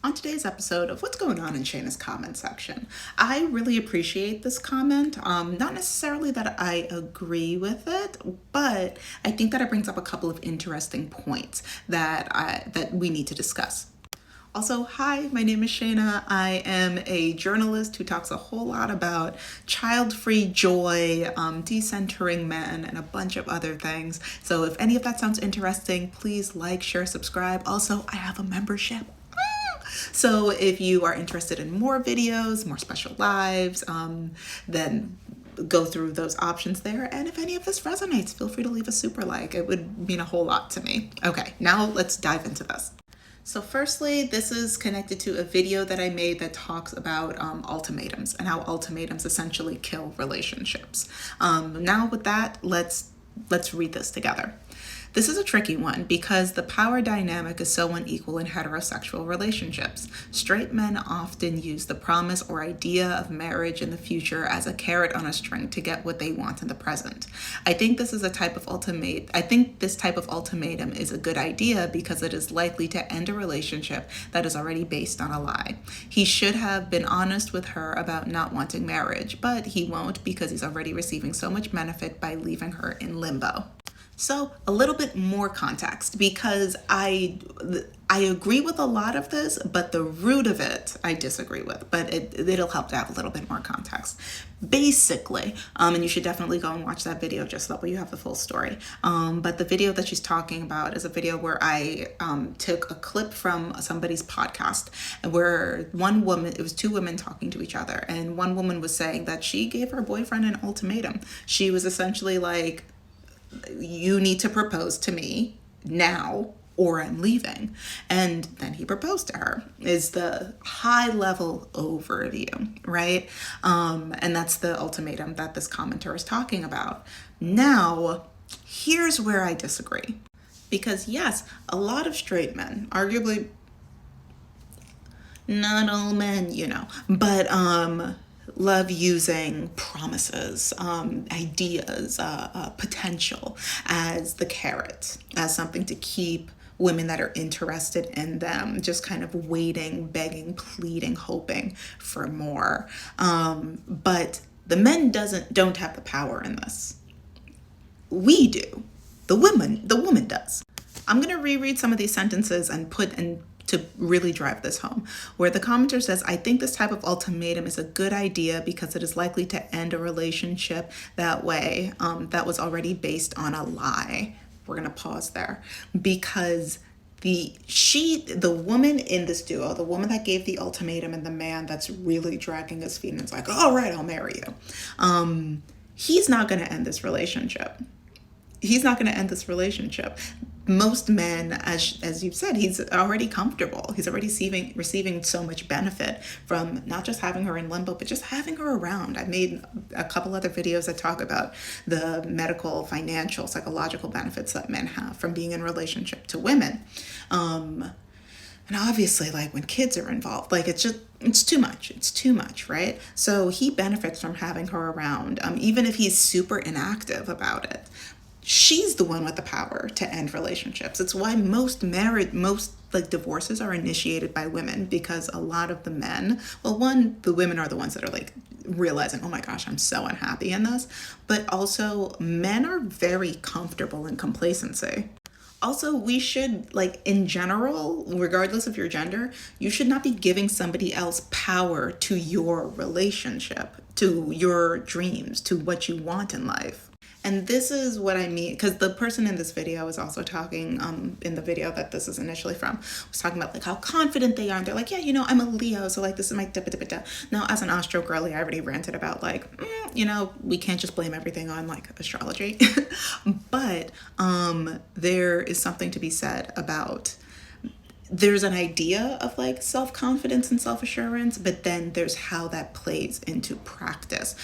On today's episode of What's Going On in Shayna's comment section, I really appreciate this comment. Not necessarily that I agree with it, but I think that it brings up a couple of interesting points that we need to discuss. Also, hi, my name is Shayna. I am a journalist who talks a whole lot about child-free joy, decentering men, and a bunch of other things. So if any of that sounds interesting, please like, share, subscribe. Also, I have a membership. So if you are interested in more videos, more special lives, then go through those options there. And if any of this resonates, feel free to leave a super like. It would mean a whole lot to me. Okay, now let's dive into this. So firstly, this is connected to a video that I made that talks about ultimatums and how ultimatums essentially kill relationships. Now with that, let's read this together. This is a tricky one because the power dynamic is so unequal in heterosexual relationships. Straight men often use the promise or idea of marriage in the future as a carrot on a string to get what they want in the present. I think this type of ultimatum is a good idea because it is likely to end a relationship that is already based on a lie. He should have been honest with her about not wanting marriage, but he won't because he's already receiving so much benefit by leaving her in limbo. So a little bit more context because I agree with a lot of this, but the root of it I disagree with, but it'll help to have a little bit more context. Basically, and you should definitely go and watch that video just so that way you have the full story. But the video that she's talking about is a video where I took a clip from somebody's podcast where one woman, it was two women talking to each other, and one woman was saying that she gave her boyfriend an ultimatum. She was essentially like, you need to propose to me now or I'm leaving. And then he proposed to her is the high level overview, right? And that's the ultimatum that this commenter is talking about. Now, here's where I disagree. Because yes, a lot of straight men, arguably not all men, but love using promises, ideas, potential as the carrot, as something to keep women that are interested in them just kind of waiting, begging, pleading, hoping for more. But the men don't have the power in this. We do. The woman does. I'm going to reread some of these sentences and to really drive this home, where the commenter says, I think this type of ultimatum is a good idea because it is likely to end a relationship that way that was already based on a lie. We're going to pause there because the woman in this duo, the woman that gave the ultimatum and the man that's really dragging his feet and it's like, all right, I'll marry you. He's not going to end this relationship. He's not going to end this relationship. Most men, as you've said, he's already comfortable. He's already receiving so much benefit from not just having her in limbo, but just having her around. I've made a couple other videos that talk about the medical, financial, psychological benefits that men have from being in relationship to women. And obviously, like when kids are involved, like it's too much. It's too much, right? So he benefits from having her around, even if he's super inactive about it. She's the one with the power to end relationships. It's why most divorces are initiated by women, because a lot of the men, the women are the ones that are like realizing, oh my gosh, I'm so unhappy in this. But also men are very comfortable in complacency. Also, we should, in general, regardless of your gender, you should not be giving somebody else power to your relationship, to your dreams, to what you want in life. And this is what I mean, because the person in this video is also talking, in the video that this is initially from, was talking about how confident they are. And they're like, yeah, I'm a Leo, so this is my da-da-da-da. Now, as an Astro girly, I already ranted about we can't just blame everything on astrology. But there is something to be said about, there's an idea of self-confidence and self-assurance, but then there's how that plays into practice.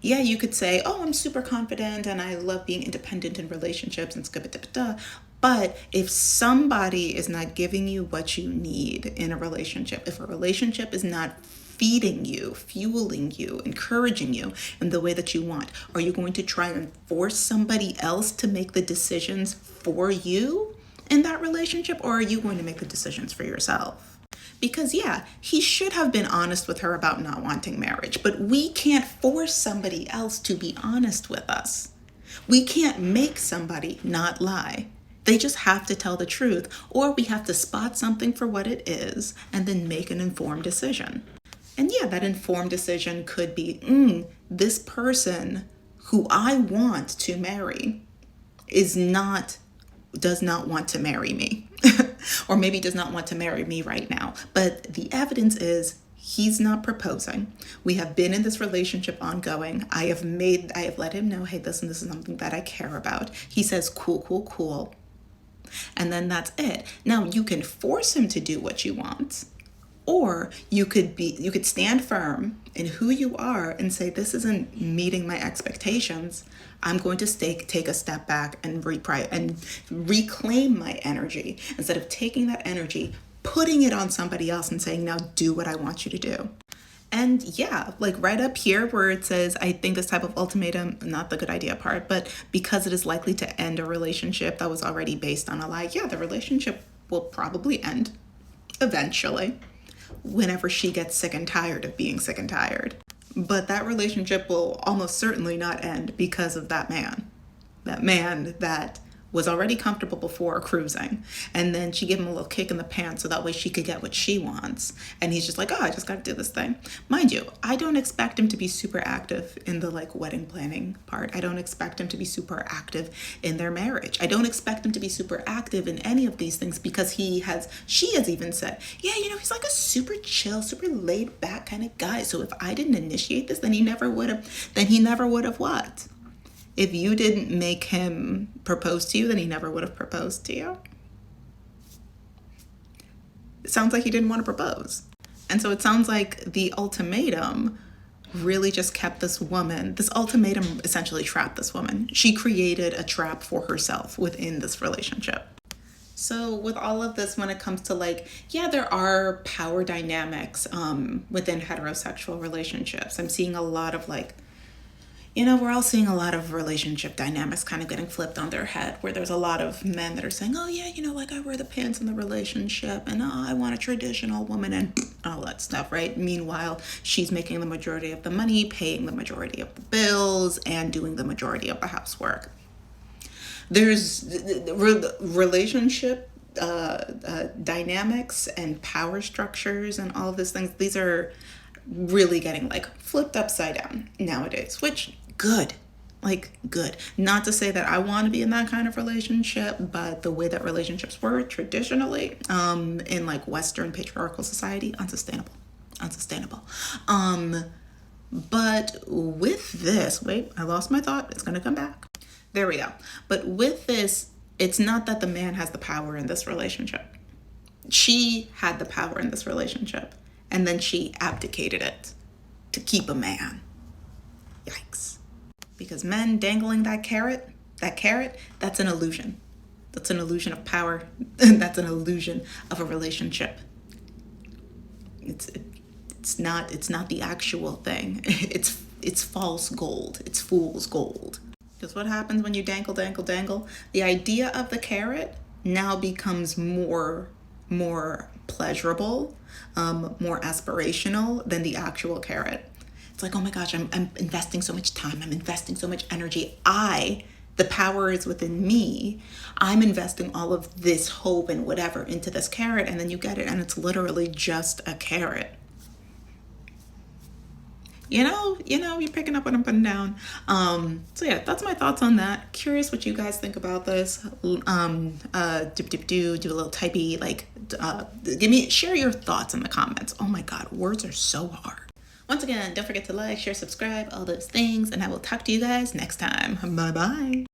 Yeah, you could say, oh, I'm super confident and I love being independent in relationships and da-da-da-da. But if somebody is not giving you what you need in a relationship, if a relationship is not feeding you, fueling you, encouraging you in the way that you want, are you going to try and force somebody else to make the decisions for you in that relationship, or are you going to make the decisions for yourself? Because, yeah, he should have been honest with her about not wanting marriage, but we can't force somebody else to be honest with us. We can't make somebody not lie. They just have to tell the truth, or we have to spot something for what it is and then make an informed decision. And yeah, that informed decision could be, this person who I want to marry does not want to marry me. Or maybe does not want to marry me right now. But the evidence is he's not proposing. We have been in this relationship ongoing. I have let him know, hey, listen, this is something that I care about. He says, cool, cool, cool. And then that's it. Now you can force him to do what you want. Or you could stand firm in who you are and say, this isn't meeting my expectations. I'm going to take a step back and reclaim my energy instead of taking that energy, putting it on somebody else and saying, now do what I want you to do. And yeah, like right up here where it says, I think this type of ultimatum, not the good idea part, but because it is likely to end a relationship that was already based on a lie, yeah, the relationship will probably end eventually, whenever she gets sick and tired of being sick and tired. But that relationship will almost certainly not end because of that man. That man that was already comfortable before cruising. And then she gave him a little kick in the pants so that way she could get what she wants. And he's just like, oh, I just got to do this thing. Mind you, I don't expect him to be super active in the like wedding planning part. I don't expect him to be super active in their marriage. I don't expect him to be super active in any of these things because she has even said, yeah, he's like a super chill, super laid back kind of guy. So if I didn't initiate this, then he never would have what? If you didn't make him propose to you, then he never would have proposed to you. It sounds like he didn't want to propose. And so it sounds like the ultimatum really just kept this ultimatum essentially trapped this woman. She created a trap for herself within this relationship. So with all of this, when it comes to there are power dynamics within heterosexual relationships. I'm seeing a lot of we're all seeing a lot of relationship dynamics kind of getting flipped on their head, where there's a lot of men that are saying, oh yeah, I wear the pants in the relationship and I want a traditional woman and all that stuff, right? Meanwhile, she's making the majority of the money, paying the majority of the bills, and doing the majority of the housework. There's relationship dynamics and power structures and all of these things. These are really getting flipped upside down nowadays, which good. Not to say that I want to be in that kind of relationship, but the way that relationships were traditionally in Western patriarchal society, unsustainable. But with this, wait, I lost my thought. It's going to come back. There we go. But with this, it's not that the man has the power in this relationship. She had the power in this relationship, and then she abdicated it to keep a man. Yikes. Because men dangling that carrot, that's an illusion. That's an illusion of power. That's an illusion of a relationship. It's not the actual thing. It's false gold. It's fool's gold. Because what happens when you dangle? The idea of the carrot now becomes more pleasurable, more aspirational than the actual carrot. It's like, oh my gosh, I'm investing so much time. I'm investing so much energy. The power is within me. I'm investing all of this hope and whatever into this carrot, and then you get it, and it's literally just a carrot. You're picking up what I'm putting down. So yeah, that's my thoughts on that. Curious what you guys think about this. Do a little typey, share your thoughts in the comments. Oh my God, words are so hard. Once again, don't forget to like, share, subscribe, all those things, and I will talk to you guys next time. Bye-bye.